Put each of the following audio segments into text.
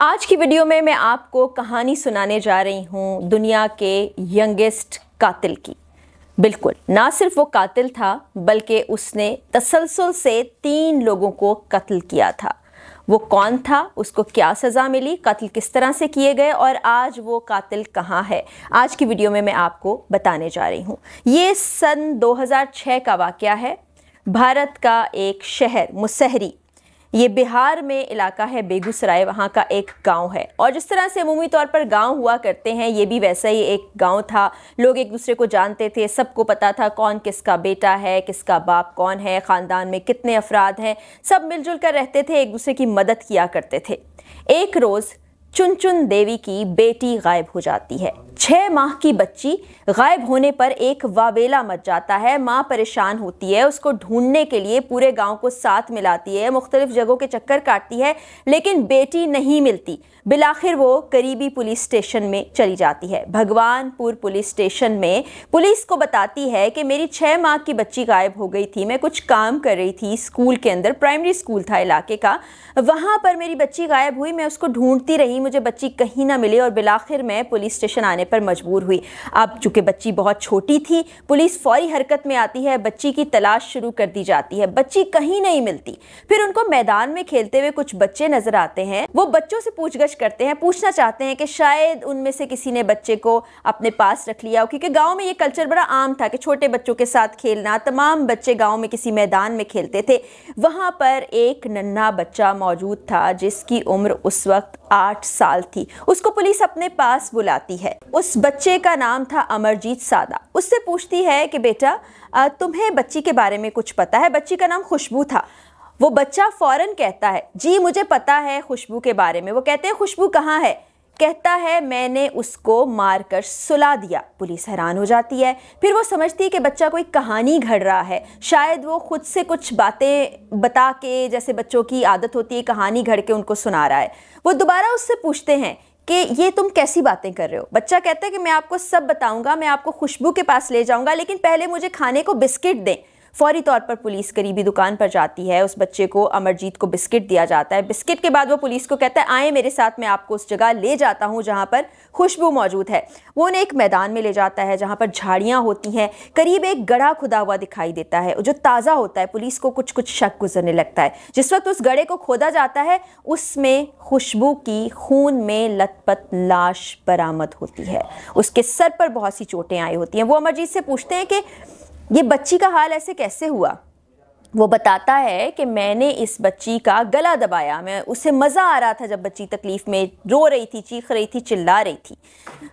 आज की वीडियो में मैं आपको कहानी सुनाने जा रही हूँ दुनिया के यंगेस्ट कातिल की। बिल्कुल, ना सिर्फ वो कातिल था बल्कि उसने तसलसल से 3 लोगों को कत्ल किया था। वो कौन था, उसको क्या सज़ा मिली, कत्ल किस तरह से किए गए और आज वो कातिल कहाँ है, आज की वीडियो में मैं आपको बताने जा रही हूँ। ये सन 2006 का वाक़या है। भारत का एक शहर मुसहरी, ये बिहार में इलाका है बेगूसराय, वहाँ का एक गांव है। और जिस तरह से अमूमी तौर पर गांव हुआ करते हैं, ये भी वैसा ही एक गांव था। लोग एक दूसरे को जानते थे, सबको पता था कौन किसका बेटा है, किसका बाप कौन है, ख़ानदान में कितने अफराद हैं, सब मिलजुल कर रहते थे, एक दूसरे की मदद किया करते थे। एक रोज़ चुनचुन देवी की बेटी गायब हो जाती है। 6 माह की बच्ची गायब होने पर एक वावेला मच जाता है। माँ परेशान होती है, उसको ढूंढने के लिए पूरे गांव को साथ मिलाती है, मुख्तलिफ जगहों के चक्कर काटती है, लेकिन बेटी नहीं मिलती। बिलाखिर वो करीबी पुलिस स्टेशन में चली जाती है। भगवानपुर पुलिस स्टेशन में पुलिस को बताती है कि मेरी 6 माह की बच्ची गायब हो गई थी, मैं कुछ काम कर रही थी स्कूल के अंदर, प्राइमरी स्कूल था इलाके का, वहाँ पर मेरी बच्ची गायब हुई, मैं उसको ढूंढती रही, मुझे बच्ची कहीं ना मिली और बिलाखिर मैं पुलिस स्टेशन आने पर मजबूर हुई। अब चूंकि बच्ची बहुत छोटी थी, पुलिस फौरी हरकत में आती है, बच्ची की तलाश शुरू कर दी जाती है। बच्ची कहीं नहीं मिलती। फिर उनको मैदान में खेलते हुए कुछ बच्चे नजर आते हैं। वो बच्चों से पूछगछ करते हैं, पूछना चाहते हैं कि शायद उनमें से किसी ने बच्चे को अपने पास रख लिया हो, क्योंकि गांव में ये कल्चर बड़ा आम था कि छोटे बच्चों के साथ खेलना। तमाम बच्चे गांव में किसी मैदान में खेलते थे। वहां पर एक नन्हा बच्चा मौजूद था जिसकी उम्र उस वक्त 8 साल थी। उसको पुलिस अपने पास बुलाती है। उस बच्चे का नाम था अमरजीत सादा। उससे पूछती है कि बेटा, तुम्हें बच्ची के बारे में कुछ पता है? बच्ची का नाम खुशबू था। वो बच्चा फौरन कहता है, जी मुझे पता है खुशबू के बारे में। वो कहते हैं, खुशबू कहाँ है? कहता है, मैंने उसको मारकर सुला दिया। पुलिस हैरान हो जाती है। फिर वो समझती है कि बच्चा कोई कहानी घड़ रहा है, शायद वो खुद से कुछ बातें बता के, जैसे बच्चों की आदत होती है, कहानी घड़ के उनको सुना रहा है। वो दोबारा उससे पूछते हैं कि ये तुम कैसी बातें कर रहे हो? बच्चा कहता है कि मैं आपको सब बताऊंगा, मैं आपको खुशबू के पास ले जाऊंगा, लेकिन पहले मुझे खाने को बिस्किट दें। फौरी तौर पर पुलिस करीबी दुकान पर जाती है। उस बच्चे को, अमरजीत को, बिस्किट दिया जाता है। बिस्किट के बाद वो पुलिस को कहता है, आए मेरे साथ, मैं आपको उस जगह ले जाता हूँ जहाँ पर खुशबू मौजूद है। वो उन्हें एक मैदान में ले जाता है जहाँ पर झाड़ियाँ होती हैं। करीब एक गड्ढा खुदा हुआ दिखाई देता है जो ताज़ा होता है। पुलिस को कुछ कुछ शक गुजरने लगता है। जिस वक्त उस गड्ढे को खोदा जाता है, उसमें खुशबू की खून में लथपथ लाश बरामद होती है। उसके सर पर बहुत सी चोटें आई होती हैं। वो अमरजीत से पूछते हैं कि ये बच्ची का हाल ऐसे कैसे हुआ? वो बताता है कि मैंने इस बच्ची का गला दबाया, मैं उसे मज़ा आ रहा था जब बच्ची तकलीफ़ में रो रही थी, चीख रही थी, चिल्ला रही थी।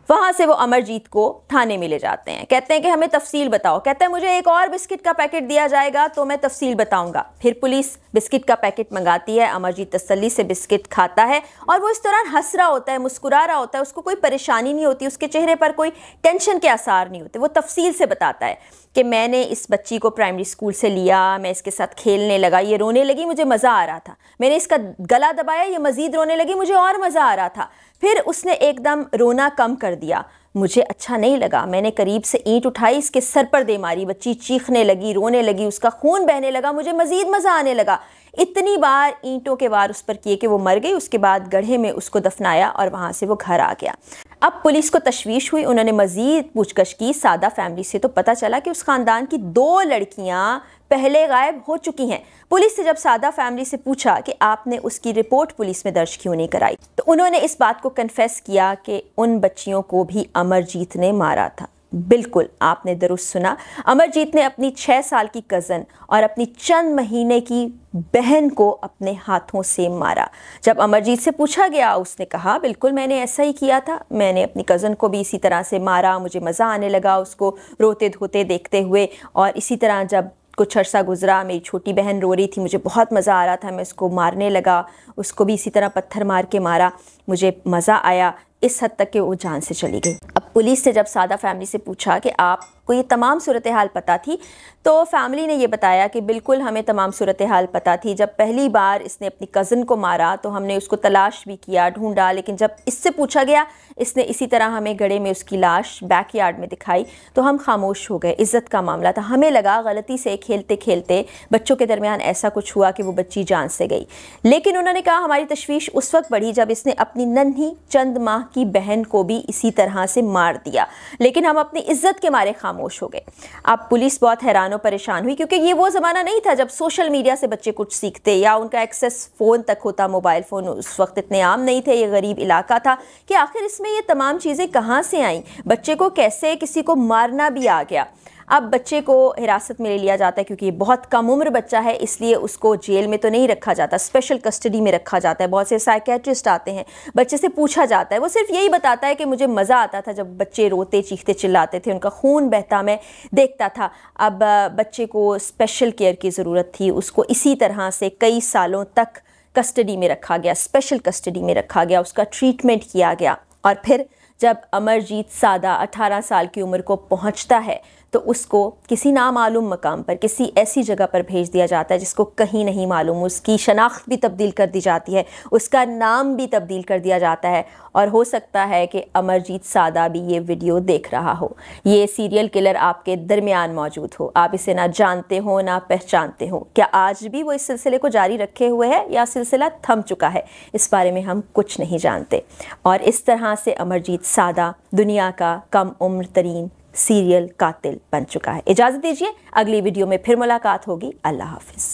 वहाँ से वो अमरजीत को थाने में ले जाते हैं। कहते हैं कि हमें तफसील बताओ। कहता है, मुझे एक और बिस्किट का पैकेट दिया जाएगा तो मैं तफसील बताऊंगा। फिर पुलिस बिस्किट का पैकेट मंगाती है। अमरजीत तसल्ली से बिस्किट खाता है और वो इस दौरान हंस रहा होता है, मुस्कुरा रहा होता है, उसको कोई परेशानी नहीं होती, उसके चेहरे पर कोई टेंशन के आसार नहीं होते। वो तफसील से बताता है कि मैंने इस बच्ची को प्राइमरी स्कूल से लिया, मैं इसके साथ खेलने लगा, ये रोने लगी, मुझे मज़ा आ रहा था, मैंने इसका गला दबाया, ये मज़ीद रोने लगी, मुझे और मज़ा आ रहा था। फिर उसने एकदम रोना कम कर दिया, मुझे अच्छा नहीं लगा, मैंने करीब से ईंट उठाई, इसके सर पर दे मारी, बच्ची चीखने लगी, रोने लगी, उसका खून बहने लगा, मुझे मज़ीद मज़ा आने लगा। इतनी बार ईंटों के वार उस पर किए कि वो मर गई। उसके बाद गड्ढे में उसको दफनाया और वहाँ से वो घर आ गया। अब पुलिस को तशवीश हुई, उन्होंने मज़ीद पूछगछ की। सादा फैमिली से तो पता चला कि उस ख़ानदान की 2 लड़कियाँ पहले गायब हो चुकी हैं। पुलिस से जब सादा फैमिली से पूछा कि आपने उसकी रिपोर्ट पुलिस में दर्ज क्यों नहीं कराई, तो उन्होंने इस बात को कन्फेस किया कि उन बच्चियों को भी अमरजीत ने मारा था। बिल्कुल, आपने दुरुस्त सुना, अमरजीत ने अपनी 6 साल की कज़न और अपनी चंद महीने की बहन को अपने हाथों से मारा। जब अमरजीत से पूछा गया, उसने कहा, बिल्कुल मैंने ऐसा ही किया था, मैंने अपनी कज़न को भी इसी तरह से मारा, मुझे मज़ा आने लगा उसको रोते धोते देखते हुए, और इसी तरह जब कुछ अरसा गुजरा, मेरी छोटी बहन रो रही थी, मुझे बहुत मज़ा आ रहा था, मैं उसको मारने लगा, उसको भी इसी तरह पत्थर मार के मारा, मुझे मज़ा आया। इस हद तक कि वो जान से चली गई। अब पुलिस से जब सादा फैमिली से पूछा कि आपको ये तमाम सूरत हाल पता थी, तो फैमिली ने ये बताया कि बिल्कुल हमें तमाम सूरत हाल पता थी। जब पहली बार इसने अपनी कज़न को मारा तो हमने उसको तलाश भी किया, ढूंढा, लेकिन जब इससे पूछा गया इसने इसी तरह हमें गड्ढे में उसकी लाश बैकयार्ड में दिखाई तो हम खामोश हो गए। इज़्ज़त का मामला था, हमें लगा गलती से खेलते खेलते बच्चों के दरमियान ऐसा कुछ हुआ कि वो बच्ची जान से गई। लेकिन उन्होंने कहा हमारी तशवीश उस वक्त बढ़ी जब इसने अपनी नन्ही चंद माह की बहन को भी इसी तरह से मार दिया, लेकिन हम अपनी इज्जत के मारे खामोश हो गए। अब पुलिस बहुत हैरान और परेशान हुई, क्योंकि ये वो ज़माना नहीं था जब सोशल मीडिया से बच्चे कुछ सीखते या उनका एक्सेस फ़ोन तक होता। मोबाइल फ़ोन उस वक्त इतने आम नहीं थे, ये गरीब इलाका था कि आखिर इसमें ये तमाम चीज़ें कहाँ से आईं, बच्चे को कैसे किसी को मारना भी आ गया। अब बच्चे को हिरासत में ले लिया जाता है, क्योंकि ये बहुत कम उम्र बच्चा है, इसलिए उसको जेल में तो नहीं रखा जाता, स्पेशल कस्टडी में रखा जाता है। बहुत से साइकेट्रिस्ट आते हैं, बच्चे से पूछा जाता है, वो सिर्फ यही बताता है कि मुझे मज़ा आता था जब बच्चे रोते चीखते चिल्लाते थे, उनका खून बहता मैं देखता था। अब बच्चे को स्पेशल केयर की ज़रूरत थी, उसको इसी तरह से कई सालों तक कस्टडी में रखा गया, स्पेशल कस्टडी में रखा गया, उसका ट्रीटमेंट किया गया। और फिर जब अमरजीत सादा 18 साल की उम्र को पहुंचता है तो उसको किसी नामालूम मकाम पर, किसी ऐसी जगह पर भेज दिया जाता है जिसको कहीं नहीं मालूम। उसकी शनाख्त भी तब्दील कर दी जाती है, उसका नाम भी तब्दील कर दिया जाता है, और हो सकता है कि अमरजीत सादा भी ये वीडियो देख रहा हो। ये सीरियल किलर आपके दरमियान मौजूद हो, आप इसे ना जानते हो ना पहचानते हो। क्या आज भी वो इस सिलसिले को जारी रखे हुए है या सिलसिला थम चुका है, इस बारे में हम कुछ नहीं जानते। और इस तरह से अमरजीत सादा दुनिया का कम उम्र तरीन सीरियल कातिल बन चुका है। इजाज़त दीजिए, अगली वीडियो में फिर मुलाकात होगी। अल्लाह हाफिज़।